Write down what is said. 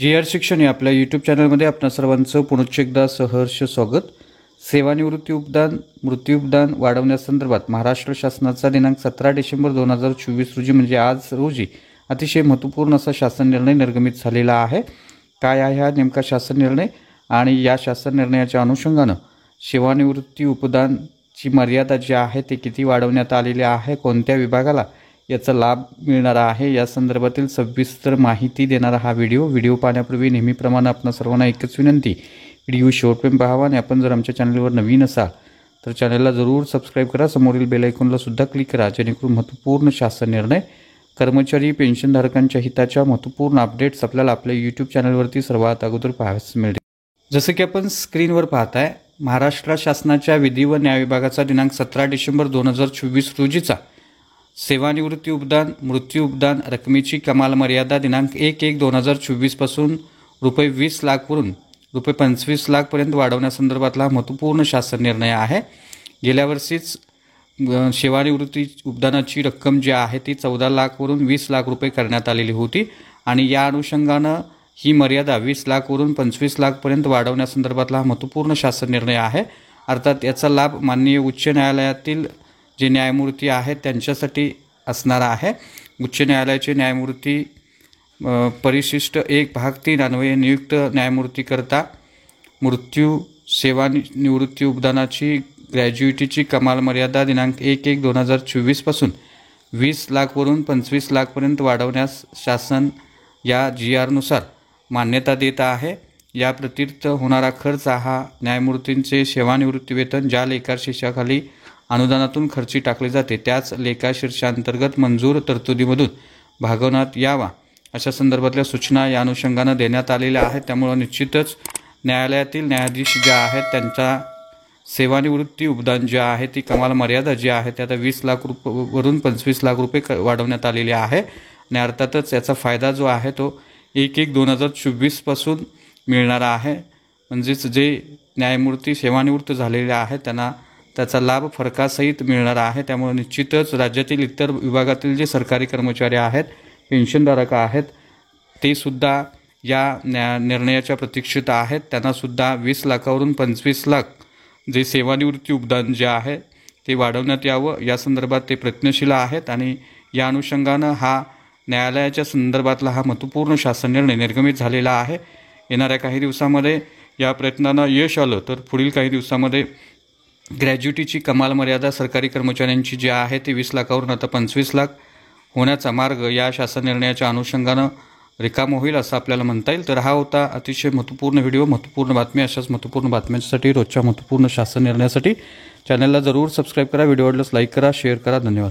G.R.. शिक्षण या आपल्या यूट्यूब चॅनलमध्ये आपणा सर्वांचं पुनश्च एकदा सहर्ष स्वागत। सेवानिवृत्ती उपदान मृत्यू उपदान वाढवण्यासंदर्भात महाराष्ट्र शासनाचा दिनांक 17 डिसेंबर 2024 रोजी म्हणजे आज रोजी अतिशय महत्त्वपूर्ण असा शासन निर्णय निर्गमित झालेला आहे। काय आहे हा नेमका शासन निर्णय आणि या शासन निर्णयाच्या अनुषंगाने सेवानिवृत्ती उपदानची मर्यादा जी आहे ते किती वाढवण्यात आलेली आहे, कोणत्या विभागाला याचा लाभ मिळणार आहे, या संदर्भातील सविस्तर माहिती देणारा हा व्हिडिओ पाहण्यापूर्वी नेहमीप्रमाणे आपणा सर्वांना एकच विनंती, व्हिडिओ शेवटपर्यंत पाहावा आणि आपण जर आमच्या चॅनलवर नवीन असाल तर चॅनलला जरूर सबस्क्राइब करा, समोरील बेल आयकॉनला सुद्धा क्लिक करा जेणेकरून महत्त्वपूर्ण शासन निर्णय, कर्मचारी पेन्शनधारकांच्या हिताच्या महत्त्वपूर्ण अपडेट्स आपल्याला आपल्या यूट्यूब चॅनलवरती सर्वात अगोदर पाहायला मिळतील। जसे की आपण स्क्रीनवर पाहताय, महाराष्ट्र शासनाच्या विधी व न्याय विभागाचा दिनांक 17 डिसेंबर 2024 रोजीचा सेवानिवृत्ती उपदान मृत्यू उपदान रकमेची कमाल मर्यादा दिनांक 1/1/2024 पासून ₹20 लाखवरून ₹25 लाखपर्यंत वाढवण्यासंदर्भातला महत्त्वपूर्ण शासन निर्णय आहे। गेल्या वर्षीच सेवानिवृत्ती उपदानाची रक्कम जी आहे ती 14 लाखवरून 20 लाख रुपये करण्यात आलेली होती आणि या अनुषंगाने ही मर्यादा 20 लाखवरून 25 लाखपर्यंत वाढवण्यासंदर्भातला महत्त्वपूर्ण शासन निर्णय आहे। अर्थात याचा लाभ माननीय उच्च न्यायालयातील जे न्यायमूर्ती आहेत त्यांच्यासाठी असणार आहे। उच्च न्यायालयाचे न्यायमूर्ती परिशिष्ट 1 भाग 3 अन्वये नियुक्त न्यायमूर्तीकरता मृत्यू सेवानिवृत्ती उपदानाची ग्रॅज्युइटीची कमाल मर्यादा दिनांक 1/1/2024 पासून 20 लाखवरून 25 लाखपर्यंत वाढवण्यास शासन या जी.आर. नुसार मान्यता देत आहे। या व्यतिरिक्त होणारा खर्च हा न्यायमूर्तींचे सेवानिवृत्ती वेतन ज्या लेखाशीर्षाखाली अनुदानातून खर्ची टाकले जाते त्याच लेखाशीर्षांतर्गत मंजूर तरतुदीमधून भागवण्यात यावा अशा संदर्भातल्या सूचना या अनुषंगाने देण्यात आलेल्या आहेत। त्यामुळे निश्चितच न्यायालयातील न्यायाधीश जे आहेत त्यांचा सेवानिवृत्ती उपदान जे आहे ती कमाल मर्यादा जी आहे ते आता 20 लाख वरून 25 लाख रुपये वाढवण्यात आलेली आहे आणि अर्थातच याचा फायदा जो आहे तो 1/1/2024 पासून मिळणार आहे। म्हणजेच जे न्यायमूर्ती सेवानिवृत्त झालेले आहेत त्यांना त्याचा लाभ फरकासहित मिळणार आहे। त्यामुळे निश्चितच राज्यातील इतर विभागातील जे सरकारी कर्मचारी आहेत, पेन्शनधारक आहेत, ते सुद्धा या निर्णयाच्या प्रतीक्षेत आहेत। त्यांना सुद्धा 20 लाखावरून 25 लाख जे सेवानिवृत्ती उपदान जे आहे ते वाढवण्यात यावं या संदर्भात ते प्रयत्नशील आहेत आणि या अनुषंगाने हा न्यायालयाच्या संदर्भातला हा महत्त्वपूर्ण शासन निर्णय निर्गमित झालेला आहे। येणाऱ्या काही दिवसांमध्ये या प्रयत्नांना यश आलं तर पुढील काही दिवसांमध्ये ग्रॅज्युइटीची कमाल मर्यादा सरकारी कर्मचाऱ्यांची जी आहे ती 20 लाखावरून आता 25 लाख होण्याचा मार्ग या शासन निर्णयाच्या अनुषंगाने रिकाम होईल असं आपल्याला म्हणता येईल। तर हा होता अतिशय महत्त्वपूर्ण व्हिडिओ, महत्त्वपूर्ण बातमी। अशाच महत्त्वपूर्ण बातम्यांसाठी रोजच्या महत्त्वपूर्ण शासन निर्णयासाठी चॅनलला जरूर सबस्क्राइब करा, व्हिडिओ आवडल्यास लाईक करा, शेअर करा। धन्यवाद।